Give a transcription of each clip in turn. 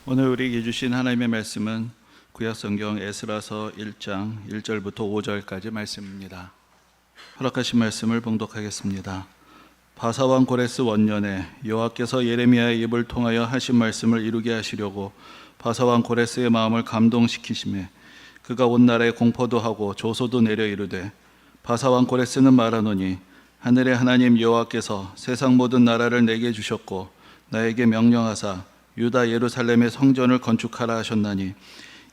오늘 우리에게 주신 하나님의 말씀은 구약성경 에스라서 1장 1절부터 5절까지 말씀입니다. 허락하신 말씀을 봉독하겠습니다. 바사왕 고레스 원년에 여호와께서 예레미야의 입을 통하여 하신 말씀을 이루게 하시려고 바사왕 고레스의 마음을 감동시키시매 그가 온 나라에 공포도 하고 조소도 내려 이르되, 바사왕 고레스는 말하노니 하늘의 하나님 여호와께서 세상 모든 나라를 내게 주셨고 나에게 명령하사 유다 예루살렘의 성전을 건축하라 하셨나니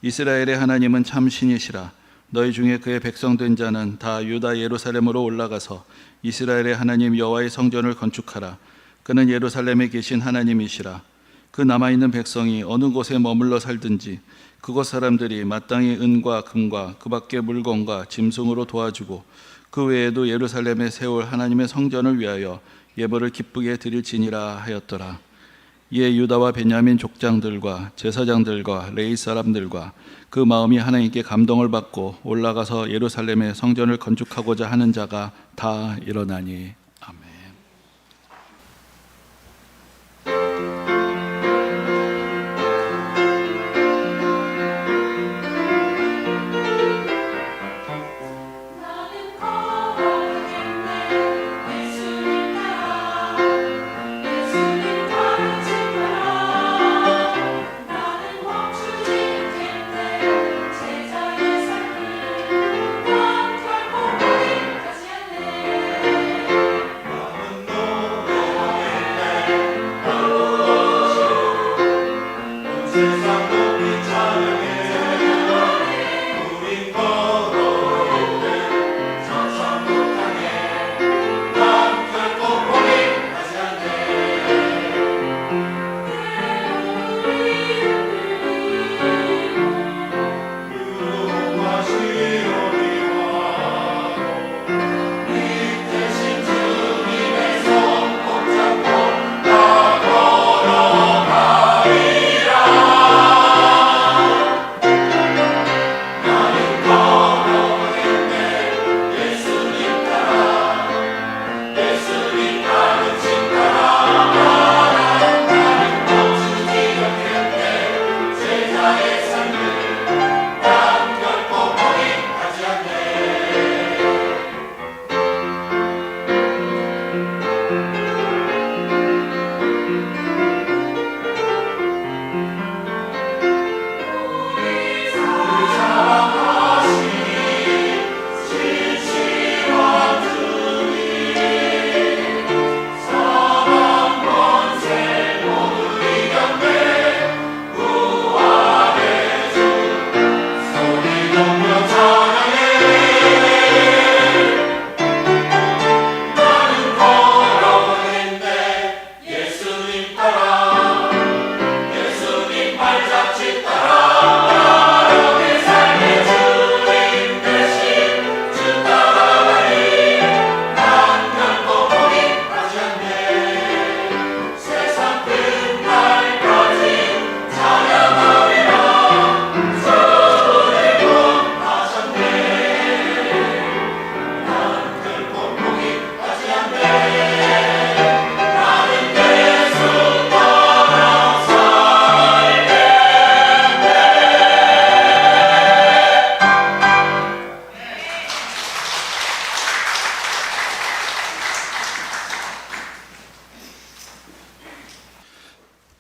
이스라엘의 하나님은 참 신이시라. 너희 중에 그의 백성 된 자는 다 유다 예루살렘으로 올라가서 이스라엘의 하나님 여호와의 성전을 건축하라. 그는 예루살렘에 계신 하나님이시라. 그 남아있는 백성이 어느 곳에 머물러 살든지 그곳 사람들이 마땅히 은과 금과 그 밖의 물건과 짐승으로 도와주고 그 외에도 예루살렘에 세울 하나님의 성전을 위하여 예물을 기쁘게 드릴지니라 하였더라. 이에 유다와 베냐민 족장들과 제사장들과 레위 사람들과 그 마음이 하나님께 감동을 받고 올라가서 예루살렘의 성전을 건축하고자 하는 자가 다 일어나니. 아멘.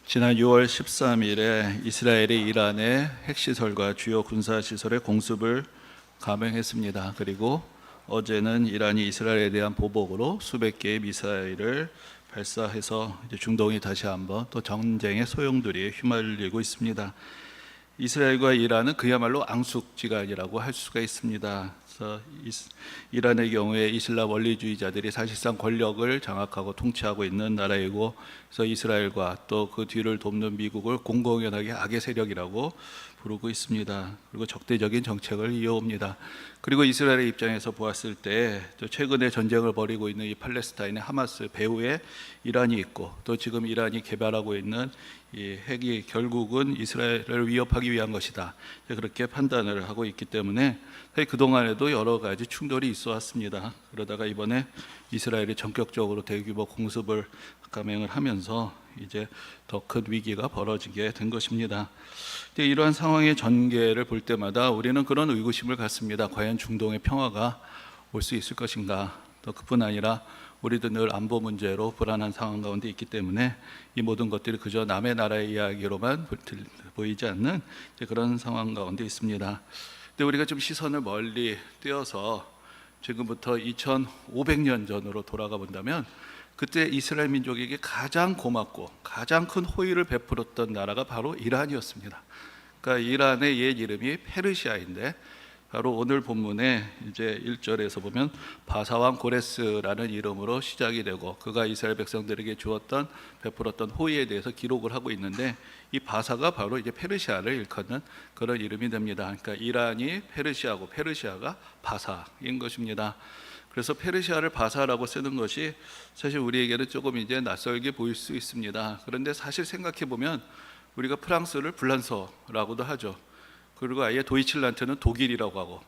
지난 6월 13일에 이스라엘이 이란의 핵시설과 주요 군사시설의 공습을 감행했습니다. 그리고 어제는 이란이 이스라엘에 대한 보복으로 수백 개의 미사일을 발사해서 이제 중동이 다시 한번 또 전쟁의 소용돌이에 휘말리고 있습니다. 이스라엘과 이란은 그야말로 앙숙지간이라고 할 수가 있습니다. 그래서 이란의 경우에 이슬람 원리주의자들이 사실상 권력을 장악하고 통치하고 있는 나라이고, 그래서 이스라엘과 또 그 뒤를 돕는 미국을 공공연하게 악의 세력이라고 부르고 있습니다. 그리고 적대적인 정책을 이어옵니다. 그리고 이스라엘의 입장에서 보았을 때 최근에 전쟁을 벌이고 있는 이 팔레스타인의 하마스 배후에 이란이 있고, 또 지금 이란이 개발하고 있는 이 핵이 결국은 이스라엘을 위협하기 위한 것이다, 그렇게 판단을 하고 있기 때문에 그동안에도 이전에도 여러 가지 충돌이 있어 왔습니다. 그러다가 이번에 이스라엘이 전격적으로 대규모 공습을 감행을 하면서 이제 더 큰 위기가 벌어지게 된 것입니다. 근데 이러한 상황의 전개를 볼 때마다 우리는 그런 의구심을 갖습니다. 과연 중동의 평화가 올 수 있을 것인가? 또 그뿐 아니라 우리도 늘 안보 문제로 불안한 상황 가운데 있기 때문에 이 모든 것들이 그저 남의 나라의 이야기로만 보이지 않는 그런 상황 가운데 있습니다. 근데 우리가 좀 시선을 멀리 띄어서 지금부터 2500년 전으로 돌아가 본다면 그때 이스라엘 민족에게 가장 고맙고 가장 큰 호의를 베풀었던 나라가 바로 이란이었습니다. 그러니까 이란의 옛 이름이 페르시아인데 바로 오늘 본문에 이제 1절에서 보면 바사왕 고레스라는 이름으로 시작이 되고 그가 이스라엘 백성들에게 주었던 베풀었던 호의에 대해서 기록을 하고 있는데 이 바사가 바로 이제 페르시아를 일컫는 그런 이름이 됩니다. 그러니까 이란이 페르시아고 페르시아가 바사인 것입니다. 그래서 페르시아를 바사라고 쓰는 것이 사실 우리에게는 조금 이제 낯설게 보일 수 있습니다. 그런데 사실 생각해 보면 우리가 프랑스를 불란서라고도 하죠. 그리고 아예 도이칠란트는 독일이라고 하고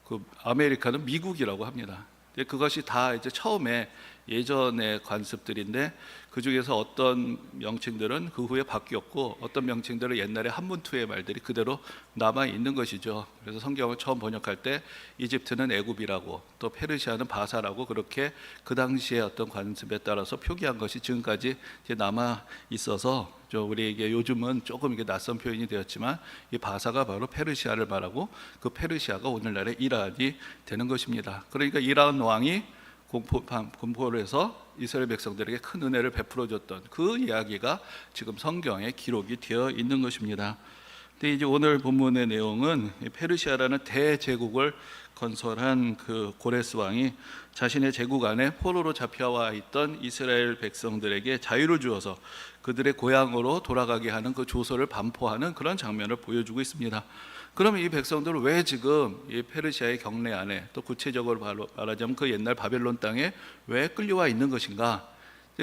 그 아메리카는 미국이라고 합니다. 그것이 다 이제 처음에 예전의 관습들인데 그 중에서 어떤 명칭들은 그 후에 바뀌었고 어떤 명칭들은 옛날에 한문투의 말들이 그대로 남아 있는 것이죠. 그래서 성경을 처음 번역할 때 이집트는 애굽이라고 또 페르시아는 바사라고 그렇게 그 당시의 어떤 관습에 따라서 표기한 것이 지금까지 이제 남아 있어서 우리에게 요즘은 조금 이게 낯선 표현이 되었지만 이 바사가 바로 페르시아를 말하고 그 페르시아가 오늘날의 이란이 되는 것입니다. 그러니까 이란 왕이 공포를 해서 이스라엘 백성들에게 큰 은혜를 베풀어 줬던 그 이야기가 지금 성경에 기록이 되어 있는 것입니다. 근데 이제 오늘 본문의 내용은 페르시아라는 대제국을 건설한 그 고레스 왕이 자신의 제국 안에 포로로 잡혀와 있던 이스라엘 백성들에게 자유를 주어서 그들의 고향으로 돌아가게 하는 그 조서를 반포하는 그런 장면을 보여주고 있습니다. 그러면 이 백성들은 왜 지금 이 페르시아의 경내 안에 또 구체적으로 말하자면 그 옛날 바벨론 땅에 왜 끌려와 있는 것인가?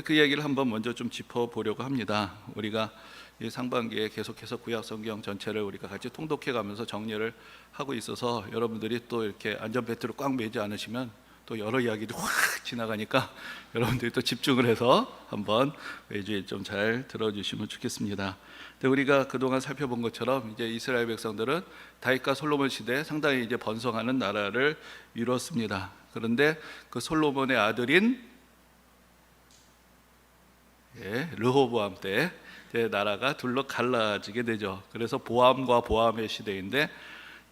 그 이야기를 한번 먼저 좀 짚어보려고 합니다. 우리가 이 상반기에 계속해서 구약 성경 전체를 우리가 같이 통독해 가면서 정리를 하고 있어서 여러분들이 또 이렇게 안전벨트를 꽉 매지 않으시면 또 여러 이야기들이 확 지나가니까 여러분들이 또 집중을 해서 한번 매주에 좀 잘 들어주시면 좋겠습니다. 근데 우리가 그동안 살펴본 것처럼 이제 이스라엘 백성들은 다윗과 솔로몬 시대에 상당히 이제 번성하는 나라를 이뤘습니다. 그런데 그 솔로몬의 아들인 르호보암 때 나라가 둘로 갈라지게 되죠. 그래서 보암과 보암의 시대인데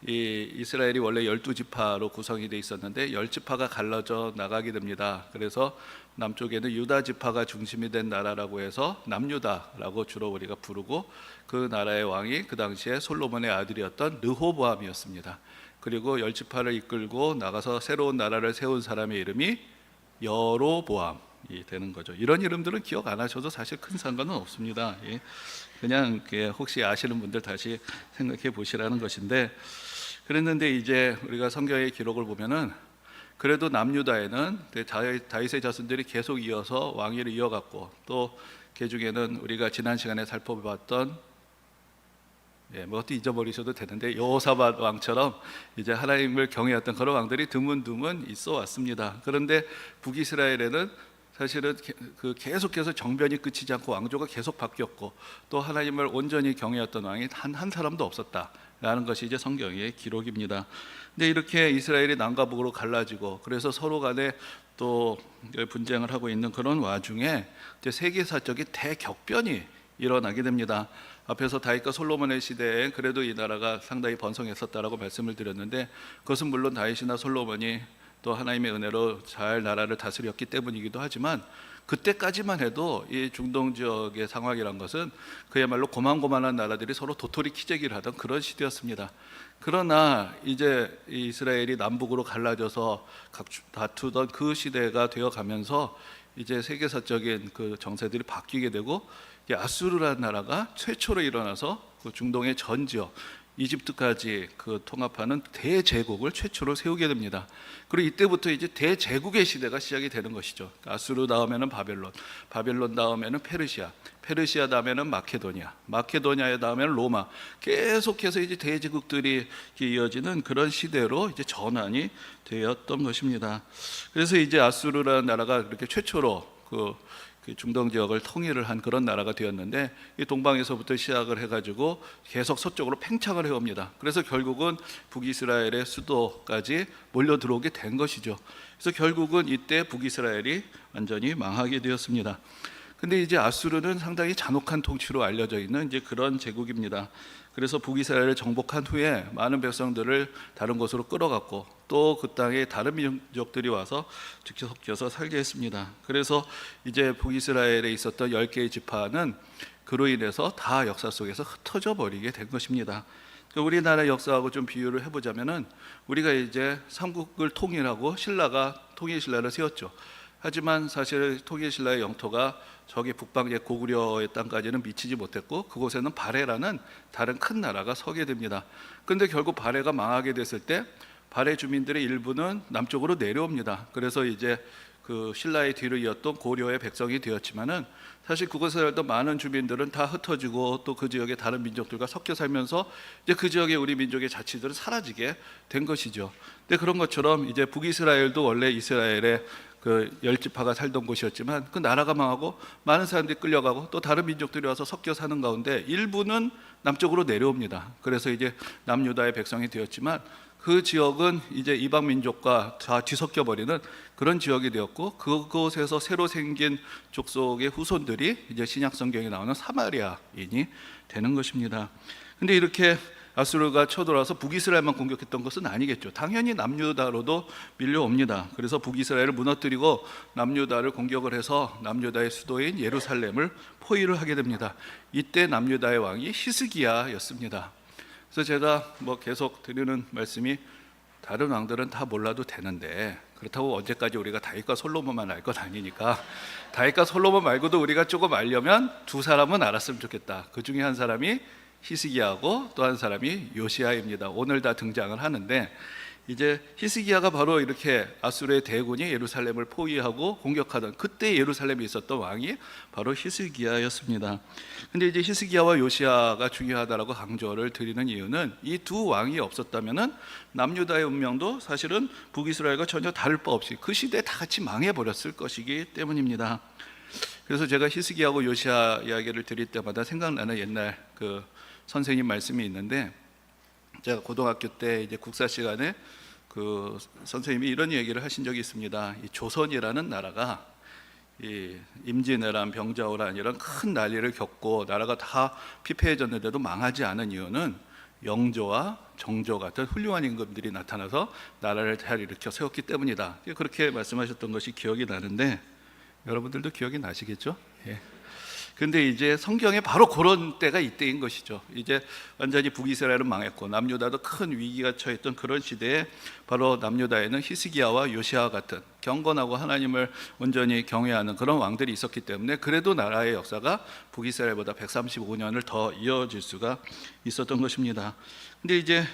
이 이스라엘이 원래 12지파로 구성이 돼 있었는데 10지파가 갈라져 나가게 됩니다. 그래서 남쪽에는 유다 지파가 중심이 된 나라라고 해서 남유다라고 주로 우리가 부르고 그 나라의 왕이 그 당시에 솔로몬의 아들이었던 르호보암이었습니다. 그리고 10지파를 이끌고 나가서 새로운 나라를 세운 사람의 이름이 여로보암이 되는 거죠. 이런 이름들은 기억 안 하셔도 사실 큰 상관은 없습니다. 그냥 혹시 아시는 분들 다시 생각해 보시라는 것인데, 그랬는데 이제 우리가 성경의 기록을 보면은 그래도 남유다에는 다윗의 자손들이 계속 이어서 왕위를 이어갔고 또 그 중에는 우리가 지난 시간에 살펴봤던 뭐것도 잊어버리셔도 되는데 여호사밧 왕처럼 이제 하나님을 경외했던 그런 왕들이 드문드문 있어 왔습니다. 그런데 북이스라엘에는 사실은 계속해서 정변이 끝이지 않고 왕조가 계속 바뀌었고 또 하나님을 온전히 경외했던 왕이 한 사람도 없었다라는 것이 이제 성경의 기록입니다. 근데 이렇게 이스라엘이 남과 북으로 갈라지고 그래서 서로 간에 또 분쟁을 하고 있는 그런 와중에 이제 세계사적인 대격변이 일어나게 됩니다. 앞에서 다윗과 솔로몬의 시대에 그래도 이 나라가 상당히 번성했었다라고 말씀을 드렸는데 그것은 물론 다윗이나 솔로몬이 또 하나님의 은혜로 잘 나라를 다스렸기 때문이기도 하지만 그때까지만 해도 이 중동 지역의 상황이란 것은 그야말로 고만고만한 나라들이 서로 도토리 키재기를 하던 그런 시대였습니다. 그러나 이제 이스라엘이 남북으로 갈라져서 다투던 그 시대가 되어 가면서 이제 세계사적인 그 정세들이 바뀌게 되고 아수르라는 나라가 최초로 일어나서 그 중동의 전 지역 이집트까지 그 통합하는 대제국을 최초로 세우게 됩니다. 그리고 이때부터 이제 대제국의 시대가 시작이 되는 것이죠. 아수르 다음에는 바벨론, 바벨론 다음에는 페르시아, 페르시아 다음에는 마케도니아, 마케도니아의 다음에는 로마, 계속해서 이제 대제국들이 이어지는 그런 시대로 이제 전환이 되었던 것입니다. 그래서 이제 아수르라는 나라가 이렇게 최초로 그 중동 지역을 통일을 한 그런 나라가 되었는데, 이 동방에서부터 시작을 해가지고 계속 서쪽으로 팽창을 해옵니다. 그래서 결국은 북이스라엘의 수도까지 몰려 들어오게 된 것이죠. 그래서 결국은 이때 북이스라엘이 완전히 망하게 되었습니다. 근데 이제 아수르는 상당히 잔혹한 통치로 알려져 있는 이제 그런 제국입니다. 그래서 북이스라엘을 정복한 후에 많은 백성들을 다른 곳으로 끌어갔고, 또 그 땅에 다른 민족들이 와서 직접 섞여서 살게 했습니다. 그래서 이제 북이스라엘에 있었던 10개의 지파는 그로 인해서 다 역사 속에서 흩어져 버리게 된 것입니다. 우리나라 역사하고 좀 비유를 해보자면은, 우리가 이제 삼국을 통일하고 신라가 통일신라를 세웠죠. 하지만 사실 통일신라의 영토가 저기 북방의 고구려의 땅까지는 미치지 못했고, 그곳에는 발해라는 다른 큰 나라가 서게 됩니다. 그런데 결국 발해가 망하게 됐을 때 발해 주민들의 일부는 남쪽으로 내려옵니다. 그래서 이제 그 신라의 뒤를 이었던 고려의 백성이 되었지만은, 사실 그곳에 살던 많은 주민들은 다 흩어지고 또 그 지역의 다른 민족들과 섞여 살면서 이제 그 지역의 우리 민족의 자치들은 사라지게 된 것이죠. 근데 그런 것처럼 이제 북이스라엘도 원래 이스라엘의 그 10지파가 살던 곳이었지만, 그 나라가 망하고 많은 사람들이 끌려가고 또 다른 민족들이 와서 섞여 사는 가운데 일부는 남쪽으로 내려옵니다. 그래서 이제 남유다의 백성이 되었지만, 그 지역은 이제 이방 민족과 다 뒤섞여 버리는 그런 지역이 되었고, 그곳에서 새로 생긴 족속의 후손들이 이제 신약 성경에 나오는 사마리아인이 되는 것입니다. 근데 이렇게 아수르가 쳐들어와서 북이스라엘만 공격했던 것은 아니겠죠. 당연히 남유다로도 밀려옵니다. 그래서 북이스라엘을 무너뜨리고 남유다를 공격을 해서 남유다의 수도인 예루살렘을 포위를 하게 됩니다. 이때 남유다의 왕이 히스기야였습니다. 그래서 제가 뭐 계속 드리는 말씀이, 다른 왕들은 다 몰라도 되는데 그렇다고 언제까지 우리가 다윗과 솔로몬만 알 건 아니니까, 다윗과 솔로몬 말고도 우리가 조금 알려면 두 사람은 알았으면 좋겠다. 그 중에 한 사람이 히스기야하고 또 한 사람이 요시야입니다. 오늘 다 등장을 하는데, 이제 히스기야가 바로 이렇게 아수르의 대군이 예루살렘을 포위하고 공격하던 그때 예루살렘에 있었던 왕이 바로 히스기야였습니다. 근데 이제 히스기야와 요시야가 중요하다라고 강조를 드리는 이유는, 이 두 왕이 없었다면은 남유다의 운명도 사실은 북이스라엘과 전혀 다를 바 없이 그 시대에 다 같이 망해 버렸을 것이기 때문입니다. 그래서 제가 히스기야하고 요시야 이야기를 드릴 때마다 생각나는 옛날 그 선생님 말씀이 있는데, 제가 고등학교 때 이제 국사 시간에 그 선생님이 이런 얘기를 하신 적이 있습니다. 이 조선이라는 나라가 이 임진왜란, 병자호란 이런 큰 난리를 겪고 나라가 다 피폐해졌는데도 망하지 않은 이유는 영조와 정조 같은 훌륭한 임금들이 나타나서 나라를 잘 일으켜 세웠기 때문이다. 그렇게 말씀하셨던 것이 기억이 나는데, 여러분들도 기억이 나시겠죠? 예. 근데 이제 성경에 바로 그런 때가 이때인 것이죠. 이제 완전히 북이스라엘은 망했고 남유다도 큰 위기가 처했던 그런 시대에, 바로 남유다에는 히스기야와 요시야 같은 경건하고 하나님을 온전히 경외하는 그런 왕들이 있었기 때문에, 그래도 나라의 역사가 북이스라엘보다 135년을 더 이어질 수가 있었던 것입니다. 근데 이제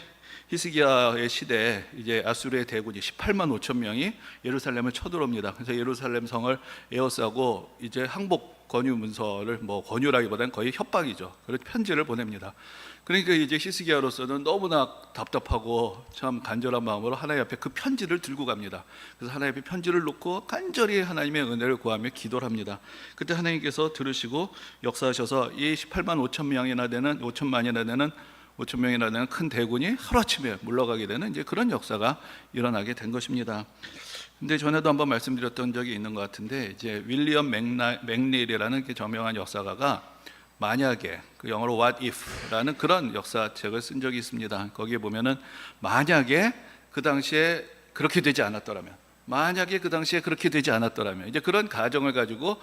히스기야의 시대에 이제 아수르의 대군이 18만 5천 명이 예루살렘을 쳐들어옵니다. 그래서 예루살렘 성을 에워싸고 이제 항복 권유 문서를, 뭐 권유라기보다는 거의 협박이죠. 그래서 편지를 보냅니다. 그러니까 이제 히스기야로서는 너무나 답답하고 참 간절한 마음으로 하나님 앞에 그 편지를 들고 갑니다. 그래서 하나님 앞에 편지를 놓고 간절히 하나님의 은혜를 구하며 기도를 합니다. 그때 하나님께서 들으시고 역사하셔서 이 18만 5천 명이나 되는 5천만이나 되는 5천 명이나 되는 큰 대군이 하루아침에 물러가게 되는 이제 그런 역사가 일어나게 된 것입니다. 근데 전에도 한번 말씀드렸던 적이 있는 것 같은데, 이제 윌리엄 맥닐이라는 저명한 역사가가 만약에, 그 영어로 What If라는 그런 역사책을 쓴 적이 있습니다. 거기에 보면은 만약에 그 당시에 그렇게 되지 않았더라면, 만약에 그 당시에 그렇게 되지 않았더라면, 이제 그런 가정을 가지고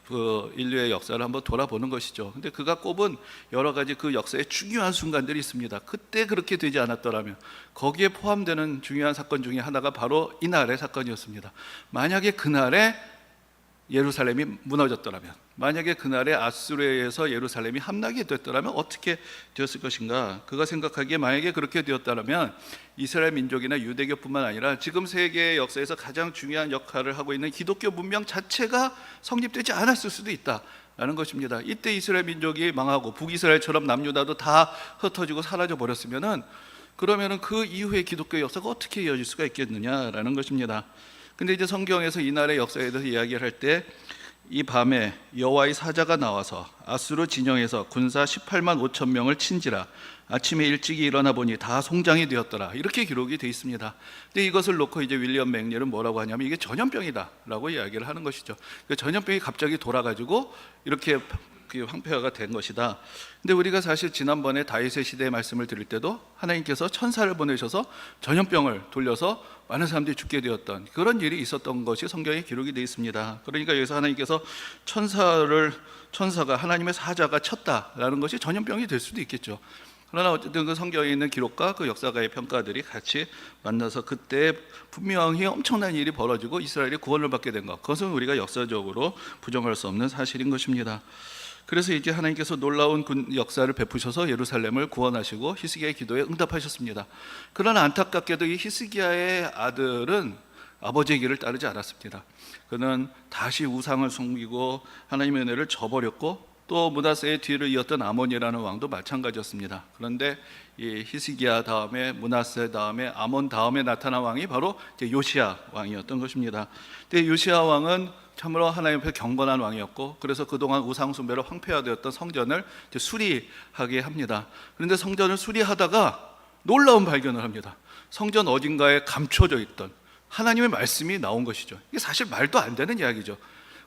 그 인류의 역사를 한번 돌아보는 것이죠. 근데 그가 꼽은 여러 가지 그 역사의 중요한 순간들이 있습니다. 그때 그렇게 되지 않았더라면, 거기에 포함되는 중요한 사건 중에 하나가 바로 이날의 사건이었습니다. 만약에 그날에 예루살렘이 무너졌더라면, 만약에 그날에 아수르에 의해서 예루살렘이 함락이 됐더라면 어떻게 되었을 것인가? 그가 생각하기에 만약에 그렇게 되었다면 이스라엘 민족이나 유대교뿐만 아니라 지금 세계 역사에서 가장 중요한 역할을 하고 있는 기독교 문명 자체가 성립되지 않았을 수도 있다라는 것입니다. 이때 이스라엘 민족이 망하고 북이스라엘처럼 남유다도 다 흩어지고 사라져 버렸으면은, 그러면은 그 이후의 기독교 역사가 어떻게 이어질 수가 있겠느냐라는 것입니다. 근데 이제 성경에서 이날의 역사에 대해서 이야기를 할 때, 이 밤에 여호와의 사자가 나와서 아수르 진영에서 군사 18만 5천 명을 친지라 아침에 일찍이 일어나 보니 다 송장이 되었더라, 이렇게 기록이 되어 있습니다. 근데 이것을 놓고 이제 윌리엄 맥닐은 뭐라고 하냐면 이게 전염병이다라고 이야기를 하는 것이죠. 그 전염병이 갑자기 돌아가지고 이렇게 황폐화가 된 것이다. 근데 우리가 사실 지난번에 다윗의 시대의 말씀을 드릴 때도 하나님께서 천사를 보내셔서 전염병을 돌려서 많은 사람들이 죽게 되었던 그런 일이 있었던 것이 성경에 기록이 되어 있습니다. 그러니까 여기서 하나님께서 천사가 하나님의 사자가 쳤다라는 것이 전염병이 될 수도 있겠죠. 그러나 어쨌든 그 성경에 있는 기록과 그 역사가의 평가들이 같이 만나서 그때 분명히 엄청난 일이 벌어지고 이스라엘이 구원을 받게 된 것, 그것은 우리가 역사적으로 부정할 수 없는 사실인 것입니다. 그래서 이제 하나님께서 놀라운 역사를 베푸셔서 예루살렘을 구원하시고 히스기야의 기도에 응답하셨습니다. 그러나 안타깝게도 이 히스기야의 아들은 아버지의 길을 따르지 않았습니다. 그는 다시 우상을 숨기고 하나님의 은혜를 저버렸고, 또 므낫세의 뒤를 이었던 아몬이라는 왕도 마찬가지였습니다. 그런데 이 히스기야 다음에 므낫세 다음에 아몬 다음에 나타난 왕이 바로 이제 요시야 왕이었던 것입니다. 근데 요시야 왕은 참으로 하나님 앞에 경건한 왕이었고, 그래서 그동안 우상 숭배로 황폐화되었던 성전을 이제 수리하게 합니다. 그런데 성전을 수리하다가 놀라운 발견을 합니다. 성전 어딘가에 감춰져 있던 하나님의 말씀이 나온 것이죠. 이게 사실 말도 안 되는 이야기죠.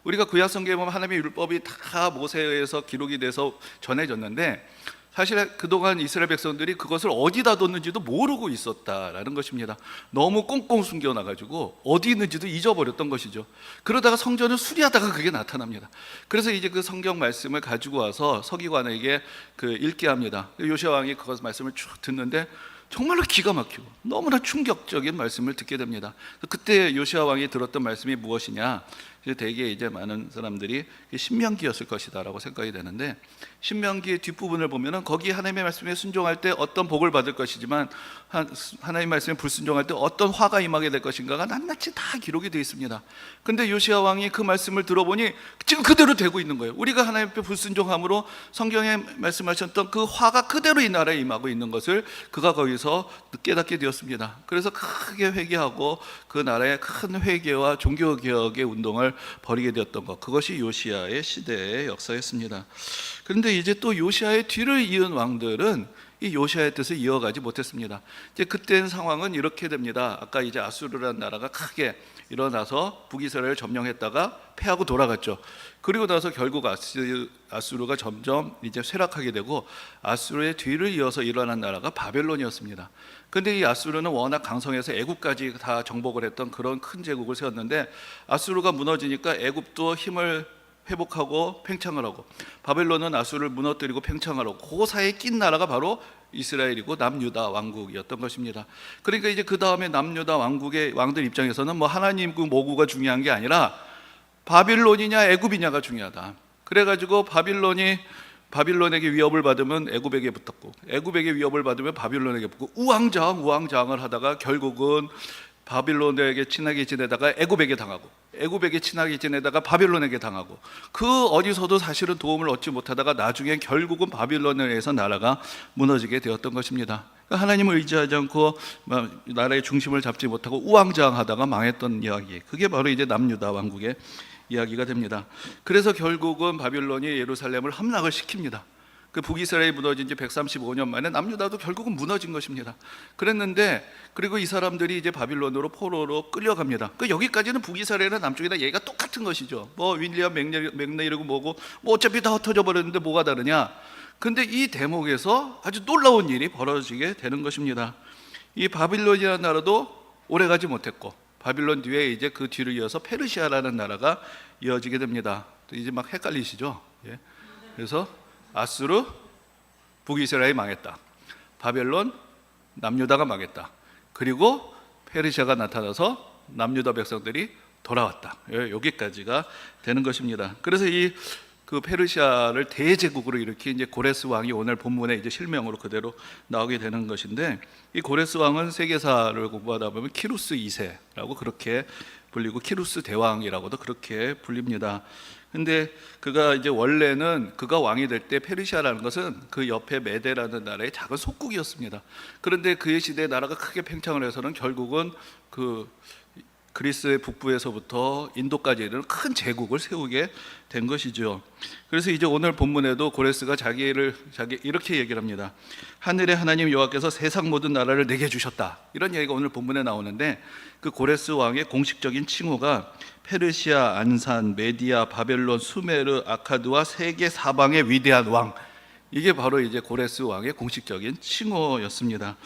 우리가 구약 성경에 보면 하나님의 율법이 다 모세에 의해서 기록이 돼서 전해졌는데, 사실 그동안 이스라엘 백성들이 그것을 어디다 뒀는지도 모르고 있었다라는 것입니다. 너무 꽁꽁 숨겨놔가지고 어디 있는지도 잊어버렸던 것이죠. 그러다가 성전을 수리하다가 그게 나타납니다. 그래서 이제 그 성경 말씀을 가지고 와서 서기관에게 읽게 합니다. 요시야 왕이 그 말씀을 쭉 듣는데 정말로 기가 막히고 너무나 충격적인 말씀을 듣게 됩니다. 그때 요시야 왕이 들었던 말씀이 무엇이냐? 대개 이제 많은 사람들이 신명기였을 것이다라고 생각이 되는데, 신명기의 뒷부분을 보면은 거기 하나님의 말씀에 순종할 때 어떤 복을 받을 것이지만 하나님의 말씀에 불순종할 때 어떤 화가 임하게 될 것인가가 낱낱이 다 기록이 되어 있습니다. 근데 요시야 왕이 그 말씀을 들어보니 지금 그대로 되고 있는 거예요. 우리가 하나님 앞에 불순종함으로 성경에 말씀하셨던 그 화가 그대로 이 나라에 임하고 있는 것을 그가 거기서 깨닫게 되었습니다. 그래서 크게 회개하고 그 나라의 큰 회개와 종교개혁의 운동을 벌이게 되었던 것, 그것이 요시야의 시대의 역사였습니다. 그런데 이제 또 요시야의 뒤를 이은 왕들은 이 요시야의 뜻을 이어가지 못했습니다. 이제 그때 상황은 이렇게 됩니다. 아까 이제 아수르라는 나라가 크게 일어나서 북이스라엘을 점령했다가 패하고 돌아갔죠. 그리고 나서 결국 아수르가 점점 이제 쇠락하게 되고, 아수르의 뒤를 이어서 일어난 나라가 바벨론이었습니다. 근데 이 아수르는 워낙 강성해서 애굽까지 다 정복을 했던 그런 큰 제국을 세웠는데, 아수르가 무너지니까 애굽도 힘을 회복하고 팽창을 하고, 바벨론은 아수르를 무너뜨리고 팽창을 하고, 그 사이에 낀 나라가 바로 이스라엘이고 남유다 왕국이었던 것입니다. 그러니까 이제 그 다음에 남유다 왕국의 왕들 입장에서는 뭐 하나님 그 모구가 중요한 게 아니라 바빌론이냐 애굽이냐가 중요하다. 그래가지고 바빌론에게 위협을 받으면 애굽에게 붙었고, 애굽에게 위협을 받으면 바빌론에게 붙고, 우왕좌왕을 하다가 결국은 바빌론에게 친하게 지내다가 애굽에게 당하고, 애굽에게 친하게 지내다가 바빌론에게 당하고, 그 어디서도 사실은 도움을 얻지 못하다가 나중에 결국은 바빌론에 의해서 나라가 무너지게 되었던 것입니다. 그러니까 하나님을 의지하지 않고 나라의 중심을 잡지 못하고 우왕좌왕하다가 망했던 이야기, 그게 바로 이제 남유다 왕국의 이야기가 됩니다. 그래서 결국은 바빌론이 예루살렘을 함락을 시킵니다. 그 북이스라엘이 무너진 지 135년 만에 남유다도 결국은 무너진 것입니다. 그랬는데, 그리고 이 사람들이 이제 바빌론으로 포로로 끌려갑니다. 그 여기까지는 북이스라엘이나 남쪽이나 얘기가 똑같은 것이죠. 뭐 윌리엄 맥네이르고 뭐고 뭐 어차피 다 흩어져 버렸는데 뭐가 다르냐. 근데 이 대목에서 아주 놀라운 일이 벌어지게 되는 것입니다. 이 바빌론이라는 나라도 오래가지 못했고, 바빌론 뒤에 이제 그 뒤를 이어서 페르시아라는 나라가 이어지게 됩니다. 이제 막 헷갈리시죠? 예. 그래서 아수르, 북이스라엘이 망했다. 바벨론, 남유다가 망했다. 그리고 페르시아가 나타나서 남유다 백성들이 돌아왔다. 여기까지가 되는 것입니다. 그래서 그 페르시아를 대제국으로 일으킨 이제 고레스 왕이 오늘 본문에 이제 실명으로 그대로 나오게 되는 것인데, 이 고레스 왕은 세계사를 공부하다 보면 키루스 2세라고 그렇게 불리고 키루스 대왕이라고도 그렇게 불립니다. 근데 그가 이제 원래는 그가 왕이 될 때 페르시아라는 것은 그 옆에 메데라는 나라의 작은 속국이었습니다. 그런데 그의 시대에 나라가 크게 팽창을 해서는 결국은 그 그리스의 북부에서부터 인도까지 이르는 큰 제국을 세우게 된 것이죠. 그래서 이제 오늘 본문에도 고레스가 자기 이렇게 얘기를 합니다. 하늘의 하나님 여호와께서 세상 모든 나라를 내게 주셨다. 이런 얘기가 오늘 본문에 나오는데, 그 고레스 왕의 공식적인 칭호가 페르시아, 안산, 메디아, 바벨론, 수메르, 아카드와 세계 사방의 위대한 왕, 이게 바로 이제 고레스 왕의 공식적인 칭호였습니다.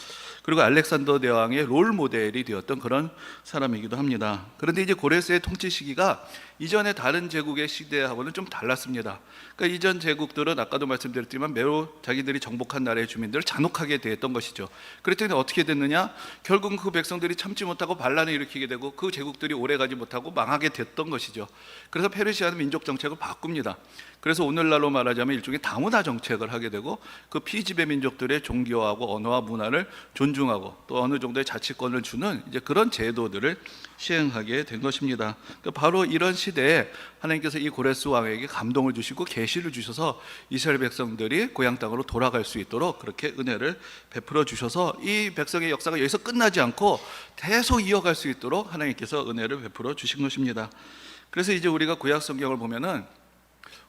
그리고 알렉산더 대왕의 롤 모델이 되었던 그런 사람이기도 합니다. 그런데 이제 고레스의 통치 시기가 이전의 다른 제국의 시대하고는 좀 달랐습니다. 그러니까 이전 제국들은 아까도 말씀드렸지만 매우 자기들이 정복한 나라의 주민들을 잔혹하게 대했던 것이죠. 그랬더니 어떻게 됐느냐? 결국은 그 백성들이 참지 못하고 반란을 일으키게 되고 그 제국들이 오래가지 못하고 망하게 됐던 것이죠. 그래서 페르시아는 민족 정책을 바꿉니다. 그래서 오늘날로 말하자면 일종의 다문화 정책을 하게 되고, 그 피지배 민족들의 종교하고 언어와 문화를 존중하고 또 어느 정도의 자치권을 주는 이제 그런 제도들을 시행하게 된 것입니다. 그러니까 바로 이런 시대에 하나님께서 이 고레스 왕에게 감동을 주시고 계시를 주셔서 이스라엘 백성들이 고향 땅으로 돌아갈 수 있도록 그렇게 은혜를 베풀어 주셔서 이 백성의 역사가 여기서 끝나지 않고 계속 이어갈 수 있도록 하나님께서 은혜를 베풀어 주신 것입니다. 그래서 이제 우리가 구약 성경을 보면은,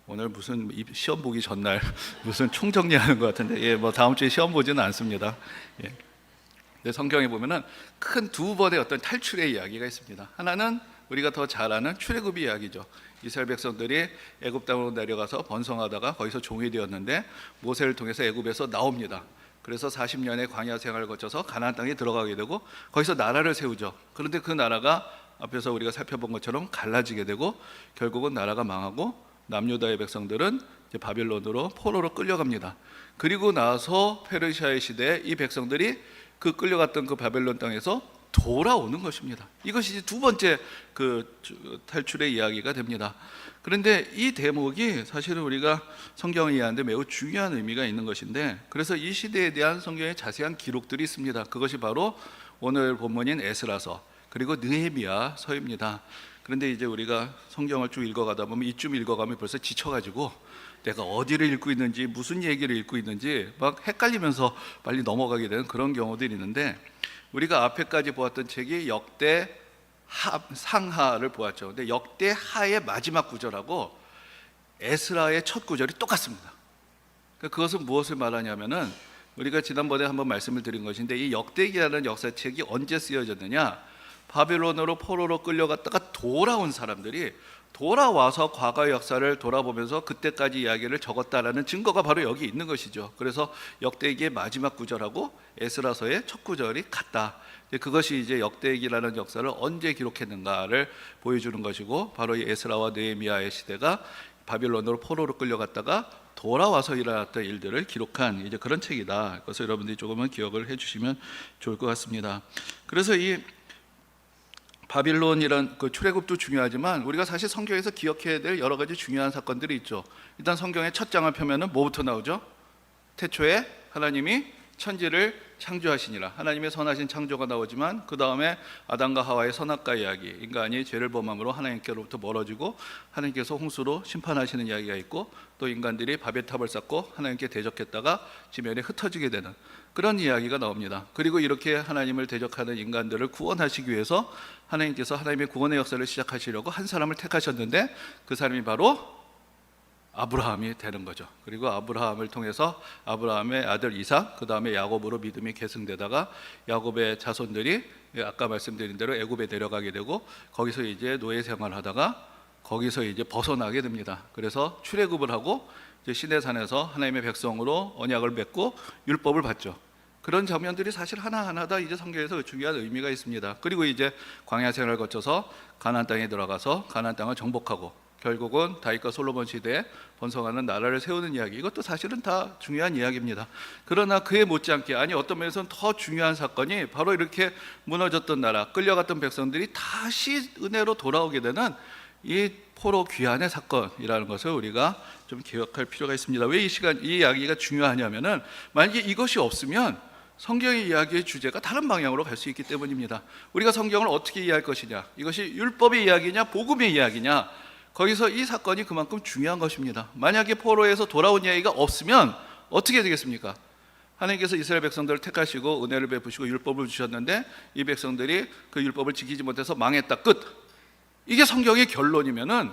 오늘 무슨 시험 보기 전날 무슨 총정리하는 것 같은데, 뭐 다음 주에 시험 보지는 않습니다. 근데 성경에 보면은 큰 두 번의 어떤 탈출의 이야기가 있습니다. 하나는 우리가 더 잘 아는 출애굽의 이야기죠. 이스라엘 백성들이 애굽 땅으로 내려가서 번성하다가 거기서 종이 되었는데 모세를 통해서 애굽에서 나옵니다. 그래서 40년의 광야 생활을 거쳐서 가나안 땅에 들어가게 되고 거기서 나라를 세우죠. 그런데 그 나라가 앞에서 우리가 살펴본 것처럼 갈라지게 되고 결국은 나라가 망하고 남유다의 백성들은 이제 바빌론으로 포로로 끌려갑니다. 그리고 나서 페르시아의 시대에 이 백성들이 그 끌려갔던 그 바벨론 땅에서 돌아오는 것입니다. 이것이 두 번째 그 탈출의 이야기가 됩니다. 그런데 이 대목이 사실은 우리가 성경을 이해하는데 매우 중요한 의미가 있는 것인데, 그래서 이 시대에 대한 성경의 자세한 기록들이 있습니다. 그것이 바로 오늘 본문인 에스라서 그리고 느헤미야서입니다. 그런데 이제 우리가 성경을 쭉 읽어가다 보면 이쯤 읽어가면 벌써 지쳐가지고 내가 어디를 읽고 있는지 무슨 얘기를 읽고 있는지 막 헷갈리면서 빨리 넘어가게 되는 그런 경우들이 있는데, 우리가 앞에까지 보았던 책이 역대 상하를 보았죠. 근데 역대 하의 마지막 구절하고 에스라의 첫 구절이 똑같습니다. 그것은 무엇을 말하냐면은, 우리가 지난번에 한번 말씀을 드린 것인데, 이 역대기라는 역사책이 언제 쓰여졌느냐? 바빌론으로 포로로 끌려갔다가 돌아온 사람들이 돌아와서 과거의 역사를 돌아보면서 그때까지 이야기를 적었다라는 증거가 바로 여기 있는 것이죠. 그래서 역대기의 마지막 구절하고 에스라서의 첫 구절이 같다. 그것이 이제 역대기라는 역사를 언제 기록했는가를 보여주는 것이고, 바로 이 에스라와 느헤미야의 시대가 바빌론으로 포로로 끌려갔다가 돌아와서 일어났던 일들을 기록한 이제 그런 책이다. 그래서 여러분들이 조금은 기억을 해주시면 좋을 것 같습니다. 그래서 이 바빌론이란 그 출애굽도 중요하지만 우리가 사실 성경에서 기억해야 될 여러 가지 중요한 사건들이 있죠. 일단 성경의 첫 장을 펴면은 뭐부터 나오죠? 태초에 하나님이 천지를 창조하시니라. 하나님의 선하신 창조가 나오지만 그 다음에 아담과 하와의 선악과 이야기, 인간이 죄를 범함으로 하나님께로부터 멀어지고 하나님께서 홍수로 심판하시는 이야기가 있고, 또 인간들이 바벨탑을 쌓고 하나님께 대적했다가 지면에 흩어지게 되는 그런 이야기가 나옵니다. 그리고 이렇게 하나님을 대적하는 인간들을 구원하시기 위해서 하나님께서 하나님의 구원의 역사를 시작하시려고 한 사람을 택하셨는데, 그 사람이 바로 아브라함이 되는 거죠. 그리고 아브라함을 통해서 아브라함의 아들 이삭, 그 다음에 야곱으로 믿음이 계승되다가 야곱의 자손들이 아까 말씀드린 대로 애굽에 내려가게 되고 거기서 이제 노예 생활하다가 거기서 이제 벗어나게 됩니다. 그래서 출애굽을 하고 이제 시내산에서 하나님의 백성으로 언약을 맺고 율법을 받죠. 그런 장면들이 사실 하나하나 다 이제 성경에서 중요한 의미가 있습니다. 그리고 이제 광야 생활을 거쳐서 가나안 땅에 들어가서 가나안 땅을 정복하고 결국은 다윗과 솔로몬 시대에 번성하는 나라를 세우는 이야기, 이것도 사실은 다 중요한 이야기입니다. 그러나 그에 못지않게, 아니 어떤 면에서는 더 중요한 사건이 바로 이렇게 무너졌던 나라, 끌려갔던 백성들이 다시 은혜로 돌아오게 되는 이 포로 귀환의 사건이라는 것을 우리가 좀 기억할 필요가 있습니다. 왜 이 이야기가 중요하냐면은, 만약에 이것이 없으면 성경의 이야기의 주제가 다른 방향으로 갈 수 있기 때문입니다. 우리가 성경을 어떻게 이해할 것이냐, 이것이 율법의 이야기냐 복음의 이야기냐, 거기서 이 사건이 그만큼 중요한 것입니다. 만약에 포로에서 돌아온 이야기가 없으면 어떻게 되겠습니까? 하나님께서 이스라엘 백성들을 택하시고 은혜를 베푸시고 율법을 주셨는데 이 백성들이 그 율법을 지키지 못해서 망했다, 끝. 이게 성경의 결론이면은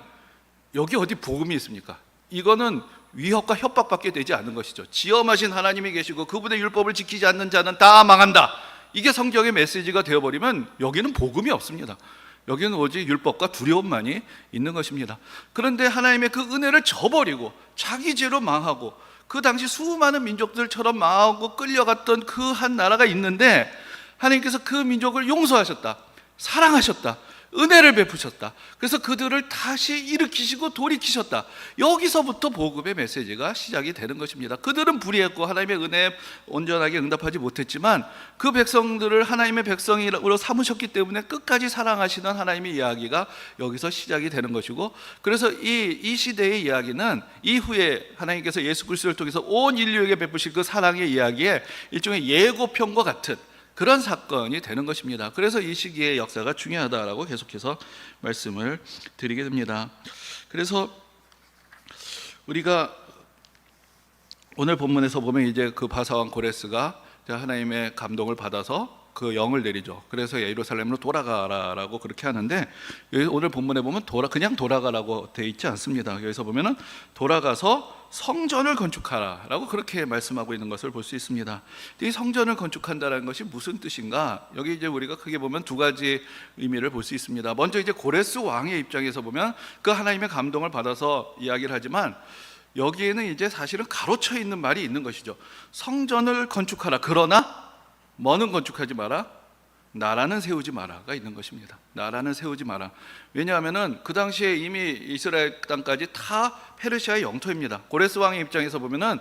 여기 어디 복음이 있습니까? 이거는 위협과 협박밖에 되지 않는 것이죠. 지엄하신 하나님이 계시고 그분의 율법을 지키지 않는 자는 다 망한다, 이게 성경의 메시지가 되어버리면 여기는 복음이 없습니다. 여기는 오직 율법과 두려움만이 있는 것입니다. 그런데 하나님의 그 은혜를 저버리고 자기 죄로 망하고 그 당시 수많은 민족들처럼 망하고 끌려갔던 그 한 나라가 있는데, 하나님께서 그 민족을 용서하셨다, 사랑하셨다, 은혜를 베푸셨다. 그래서 그들을 다시 일으키시고 돌이키셨다. 여기서부터 복음의 메시지가 시작이 되는 것입니다. 그들은 불의했고 하나님의 은혜에 온전하게 응답하지 못했지만 그 백성들을 하나님의 백성으로 삼으셨기 때문에 끝까지 사랑하시는 하나님의 이야기가 여기서 시작이 되는 것이고, 그래서 이 시대의 이야기는 이후에 하나님께서 예수 그리스도를 통해서 온 인류에게 베푸실 그 사랑의 이야기에 일종의 예고편과 같은 그런 사건이 되는 것입니다. 그래서 이 시기의 역사가 중요하다라고 계속해서 말씀을 드리게 됩니다. 그래서 우리가 오늘 본문에서 보면 이제 그 바사왕 고레스가 하나님의 감동을 받아서 그 영을 내리죠. 그래서 예루살렘으로 돌아가라라고 그렇게 하는데, 오늘 본문에 보면 그냥 돌아가라고 돼 있지 않습니다. 여기서 보면은 돌아가서 성전을 건축하라라고 그렇게 말씀하고 있는 것을 볼 수 있습니다. 이 성전을 건축한다는 것이 무슨 뜻인가? 여기 이제 우리가 크게 보면 두 가지 의미를 볼 수 있습니다. 먼저 이제 고레스 왕의 입장에서 보면 그 하나님의 감동을 받아서 이야기를 하지만, 여기에는 이제 사실은 가로쳐 있는 말이 있는 것이죠. 성전을 건축하라, 그러나 뭐는 건축하지 마라? 나라는 세우지 마라가 있는 것입니다. 나라는 세우지 마라. 왜냐하면은 그 당시에 이미 이스라엘 땅까지 다 페르시아의 영토입니다. 고레스 왕의 입장에서 보면은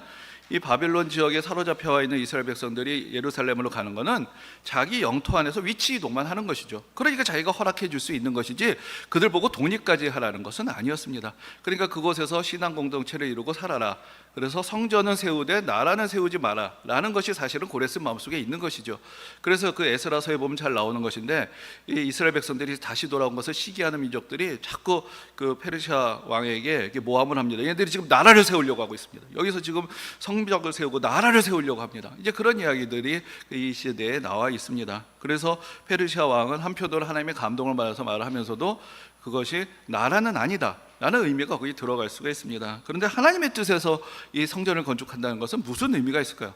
이 바빌론 지역에 사로잡혀 와 있는 이스라엘 백성들이 예루살렘으로 가는 것은 자기 영토 안에서 위치 이동만 하는 것이죠. 그러니까 자기가 허락해 줄 수 있는 것이지 그들 보고 독립까지 하라는 것은 아니었습니다. 그러니까 그곳에서 신앙 공동체를 이루고 살아라, 그래서 성전은 세우되 나라는 세우지 마라 라는 것이 사실은 고레스 마음속에 있는 것이죠. 그래서 그 에스라서에 보면 잘 나오는 것인데, 이 이스라엘 백성들이 다시 돌아온 것을 시기하는 민족들이 자꾸 그 페르시아 왕에게 모함을 합니다. 얘네들이 지금 나라를 세우려고 하고 있습니다. 여기서 지금 성벽을 세우고 나라를 세우려고 합니다. 이제 그런 이야기들이 이 시대에 나와 있습니다. 그래서 페르시아 왕은 한편으로 하나님의 감동을 받아서 말을 하면서도 그것이 나라는 아니다 라는 의미가 거기 들어갈 수가 있습니다. 그런데 하나님의 뜻에서 이 성전을 건축한다는 것은 무슨 의미가 있을까요?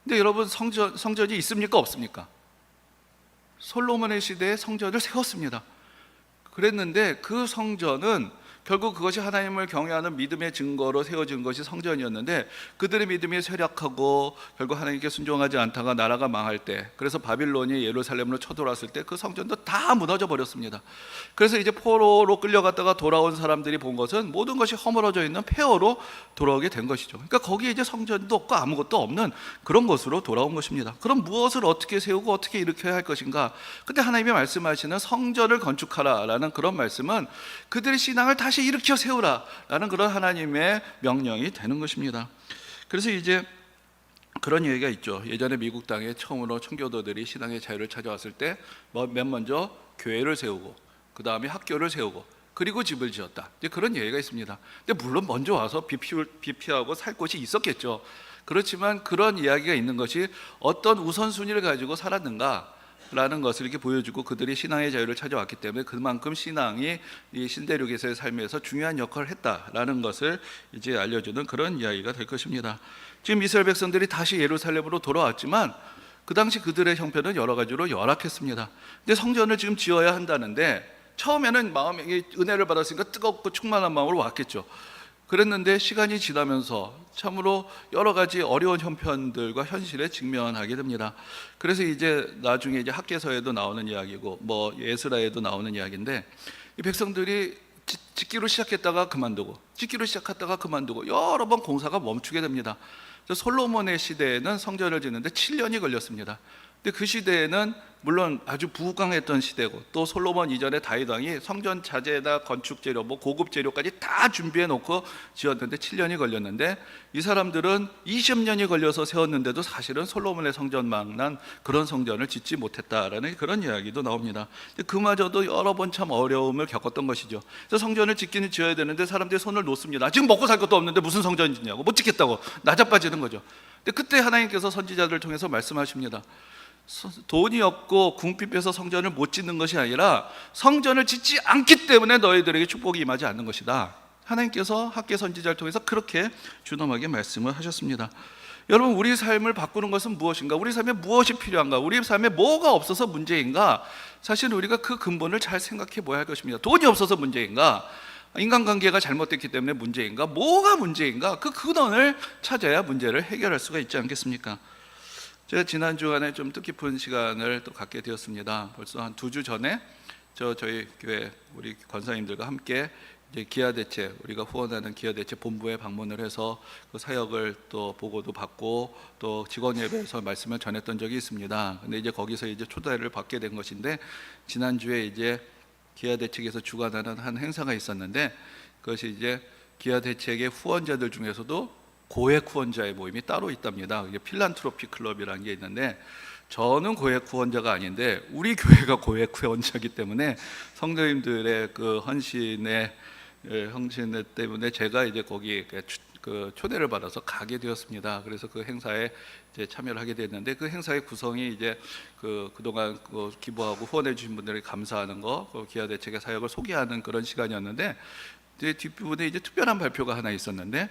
근데 여러분, 성전이 있습니까 없습니까? 솔로몬의 시대에 성전을 세웠습니다. 그랬는데 그 성전은 결국 그것이 하나님을 경외하는 믿음의 증거로 세워진 것이 성전이었는데, 그들의 믿음이 쇠락하고 결국 하나님께 순종하지 않다가 나라가 망할 때, 그래서 바빌론이 예루살렘으로 쳐들어왔을 때 그 성전도 다 무너져 버렸습니다. 그래서 이제 포로로 끌려갔다가 돌아온 사람들이 본 것은 모든 것이 허물어져 있는 폐허로 돌아오게 된 것이죠. 그러니까 거기에 이제 성전도 없고 아무것도 없는 그런 곳으로 돌아온 것입니다. 그럼 무엇을 어떻게 세우고 어떻게 일으켜야 할 것인가? 근데 하나님이 말씀하시는 성전을 건축하라라는 그런 말씀은 그들의 신앙을 다시 일으켜 세우라라는 그런 하나님의 명령이 되는 것입니다. 그래서 이제 그런 얘기가 있죠. 예전에 미국 땅에 처음으로 청교도들이 신앙의 자유를 찾아왔을 때 맨 먼저 교회를 세우고 그 다음에 학교를 세우고 그리고 집을 지었다, 이제 그런 얘기가 있습니다. 근데 물론 먼저 와서 비 피하고 살 곳이 있었겠죠. 그렇지만 그런 이야기가 있는 것이 어떤 우선순위를 가지고 살았는가 라는 것을 이렇게 보여주고, 그들이 신앙의 자유를 찾아왔기 때문에 그만큼 신앙이 이 신대륙에서의 삶에서 중요한 역할을 했다라는 것을 이제 알려주는 그런 이야기가 될 것입니다. 지금 이스라엘 백성들이 다시 예루살렘으로 돌아왔지만 그 당시 그들의 형편은 여러 가지로 열악했습니다. 근데 성전을 지금 지어야 한다는데, 처음에는 마음에 은혜를 받았으니까 뜨겁고 충만한 마음으로 왔겠죠. 그랬는데 시간이 지나면서 참으로 여러 가지 어려운 형편들과 현실에 직면하게 됩니다. 그래서 이제 나중에 이제 학개서에도 나오는 이야기고 뭐 예스라에도 나오는 이야기인데, 이 백성들이 짓기로 시작했다가 그만두고 짓기로 시작했다가 그만두고 여러 번 공사가 멈추게 됩니다. 그래서 솔로몬의 시대에는 성전을 짓는데 7년이 걸렸습니다. 근데 그 시대에는 물론 아주 부강했던 시대고, 또 솔로몬 이전에 다윗 왕이 성전 자재나 건축 재료, 고급 재료까지 다 준비해 놓고 지었는데 7년이 걸렸는데, 이 사람들은 20년이 걸려서 세웠는데도 사실은 솔로몬의 성전만한 그런 성전을 짓지 못했다라는 그런 이야기도 나옵니다. 근데 그마저도 여러 번 참 어려움을 겪었던 것이죠. 그래서 성전을 짓기는 지어야 되는데 사람들이 손을 놓습니다. 지금 먹고 살 것도 없는데 무슨 성전 짓냐고, 못 짓겠다고 나자빠지는 거죠. 근데 그때 하나님께서 선지자들을 통해서 말씀하십니다. 돈이 없고 궁핍 빼서 성전을 못 짓는 것이 아니라 성전을 짓지 않기 때문에 너희들에게 축복이 임하지 않는 것이다. 하나님께서 학계 선지자를 통해서 그렇게 준엄하게 말씀을 하셨습니다. 여러분, 우리 삶을 바꾸는 것은 무엇인가? 우리 삶에 무엇이 필요한가? 우리 삶에 뭐가 없어서 문제인가? 사실 우리가 그 근본을 잘 생각해 보아야 할 것입니다. 돈이 없어서 문제인가? 인간관계가 잘못됐기 때문에 문제인가? 뭐가 문제인가? 그 근원을 찾아야 문제를 해결할 수가 있지 않겠습니까? 제가 지난 주간에 좀 뜻깊은 시간을 또 갖게 되었습니다. 벌써 한 2주 전에 저희 교회 우리 권사님들과 함께 이제 기아대체, 우리가 후원하는 기아대체 본부에 방문을 해서 그 사역을 또 보고도 받고 또 직원 예배에서 말씀을 전했던 적이 있습니다. 근데 이제 거기서 이제 초대를 받게 된 것인데, 지난주에 이제 기아대책에서 주관하는 한 행사가 있었는데, 그것이 이제 기아대책의 후원자들 중에서도 고액 후원자의 모임이 따로 있답니다. 이게 필란트로피 클럽이라는 게 있는데, 저는 고액 후원자가 아닌데 우리 교회가 고액 후원자이기 때문에 성도님들의 그 헌신의 때문에 제가 이제 거기 그 초대를 받아서 가게 되었습니다. 그래서 그 행사에 이제 참여를 하게 됐는데, 그 행사의 구성이 이제 그동안 기부하고 후원해 주신 분들에게 감사하는 거, 기아대책의 사역을 소개하는 그런 시간이었는데, 뒷부분에 이제 특별한 발표가 하나 있었는데,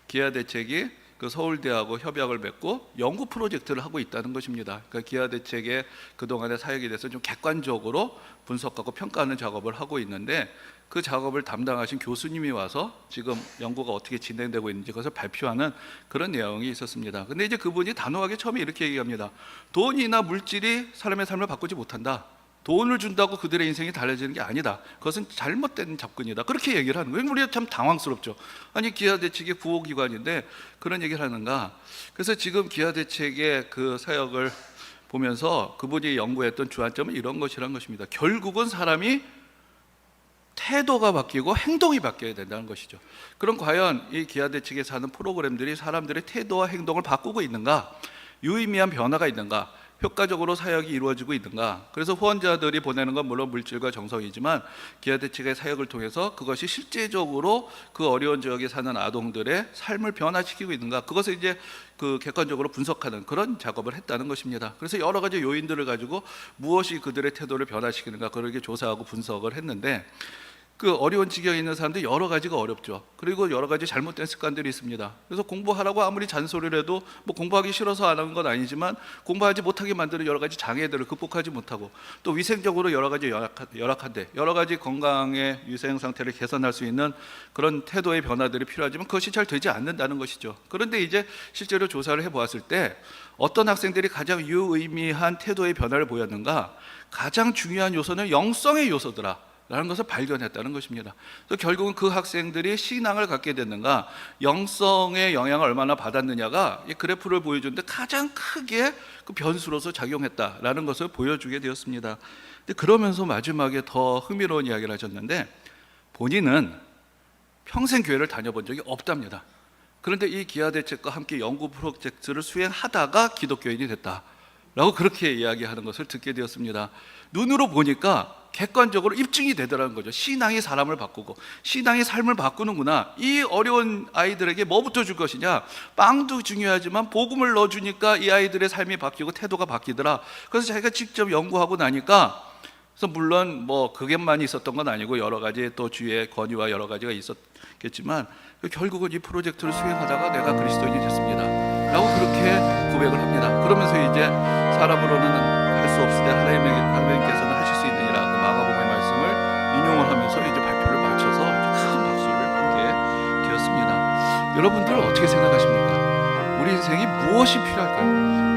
기아대책이 그 서울대하고 협약을 맺고 연구 프로젝트를 하고 있다는 것입니다. 그러니까 기아대책의 그동안의 사역에 대해서 좀 객관적으로 분석하고 평가하는 작업을 하고 있는데, 그 작업을 담당하신 교수님이 와서 지금 연구가 어떻게 진행되고 있는지 그것을 발표하는 그런 내용이 있었습니다. 근데 이제 그분이 단호하게 처음에 이렇게 얘기합니다. 돈이나 물질이 사람의 삶을 바꾸지 못한다. 돈을 준다고 그들의 인생이 달라지는 게 아니다. 그것은 잘못된 접근이다. 그렇게 얘기를 하는 거예요. 우리가 참 당황스럽죠. 아니, 기아대책의 구호기관인데 그런 얘기를 하는가. 그래서 지금 기아대책의 그 사역을 보면서 그분이 연구했던 주안점은 이런 것이라는 것입니다. 결국은 사람이 태도가 바뀌고 행동이 바뀌어야 된다는 것이죠. 그럼 과연 이 기아대책에서 하는 프로그램들이 사람들의 태도와 행동을 바꾸고 있는가? 유의미한 변화가 있는가? 효과적으로 사역이 이루어지고 있는가? 그래서 후원자들이 보내는 건 물론 물질과 정성이지만 기아대책의 사역을 통해서 그것이 실제적으로 그 어려운 지역에 사는 아동들의 삶을 변화시키고 있는가? 그것을 이제 그 객관적으로 분석하는 그런 작업을 했다는 것입니다. 그래서 여러 가지 요인들을 가지고 무엇이 그들의 태도를 변화시키는가, 그렇게 조사하고 분석을 했는데, 그 어려운 지경에 있는 사람들 여러 가지가 어렵죠. 그리고 여러 가지 잘못된 습관들이 있습니다. 그래서 공부하라고 아무리 잔소리를 해도 공부하기 싫어서 안 하는 건 아니지만 공부하지 못하게 만드는 여러 가지 장애들을 극복하지 못하고, 또 위생적으로 여러 가지 열악한데 여러 가지 건강의 위생 상태를 개선할 수 있는 그런 태도의 변화들이 필요하지만 그것이 잘 되지 않는다는 것이죠. 그런데 이제 실제로 조사를 해보았을 때 어떤 학생들이 가장 유의미한 태도의 변화를 보였는가? 가장 중요한 요소는 영성의 요소더라 라는 것을 발견했다는 것입니다. 그래서 결국은 그 학생들이 신앙을 갖게 됐는가, 영성의 영향을 얼마나 받았느냐가 이 그래프를 보여주는데 가장 크게 그 변수로서 작용했다라는 것을 보여주게 되었습니다. 근데 그러면서 마지막에 더 흥미로운 이야기를 하셨는데, 본인은 평생 교회를 다녀본 적이 없답니다. 그런데 이 기아대책과 함께 연구 프로젝트를 수행하다가 기독교인이 됐다라고 그렇게 이야기하는 것을 듣게 되었습니다. 눈으로 보니까 객관적으로 입증이 되더라는 거죠. 신앙이 사람을 바꾸고 신앙이 삶을 바꾸는구나. 이 어려운 아이들에게 뭐부터 줄 것이냐? 빵도 중요하지만 복음을 넣어주니까 이 아이들의 삶이 바뀌고 태도가 바뀌더라. 그래서 자기가 직접 연구하고 나니까, 그래서 물론 그게만 있었던 건 아니고 여러 가지 또 주위의 권유와 여러 가지가 있었겠지만 결국은 이 프로젝트를 수행하다가 내가 그리스도인이 됐습니다 라고 그렇게 고백을 합니다. 그러면서 이제 사람으로는 할 수 없을 때 하나님께서는 하실 수 있느니라, 그 마가복음의 말씀을 인용을 하면서 이제 발표를 마쳐서 큰 박수를 받게 되었습니다. 여러분들은 어떻게 생각하십니까? 우리 인생이 무엇이 필요할까요?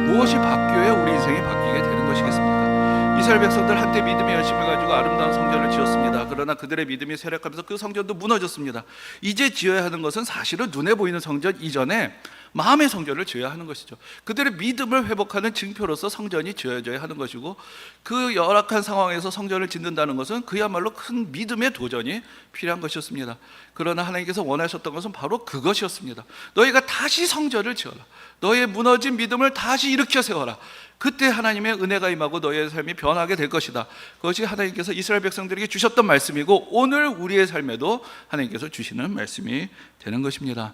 무엇이 바뀌어야 우리 인생이 바뀌게 되는 것이겠습니까? 이스라엘 백성들 한때 믿음의 열심을 가지고 아름다운 성전을 지었습니다. 그러나 그들의 믿음이 쇠락하면서 그 성전도 무너졌습니다. 이제 지어야 하는 것은 사실은 눈에 보이는 성전 이전에 마음의 성전을 지어야 하는 것이죠. 그들의 믿음을 회복하는 징표로서 성전이 지어져야 하는 것이고, 그 열악한 상황에서 성전을 짓는다는 것은 그야말로 큰 믿음의 도전이 필요한 것이었습니다. 그러나 하나님께서 원하셨던 것은 바로 그것이었습니다. 너희가 다시 성전을 지어라. 너희의 무너진 믿음을 다시 일으켜 세워라. 그때 하나님의 은혜가 임하고 너희의 삶이 변하게 될 것이다. 그것이 하나님께서 이스라엘 백성들에게 주셨던 말씀이고, 오늘 우리의 삶에도 하나님께서 주시는 말씀이 되는 것입니다.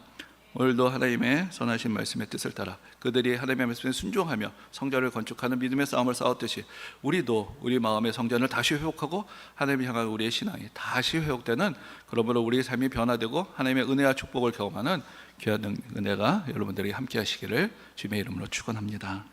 오늘도 하나님의 선하신 말씀의 뜻을 따라 그들이 하나님의 말씀에 순종하며 성전을 건축하는 믿음의 싸움을 싸웠듯이, 우리도 우리 마음의 성전을 다시 회복하고 하나님을 향한 우리의 신앙이 다시 회복되는, 그러므로 우리의 삶이 변화되고 하나님의 은혜와 축복을 경험하는 귀한 은혜가 여러분들에게 함께 하시기를 주님의 이름으로 축원합니다.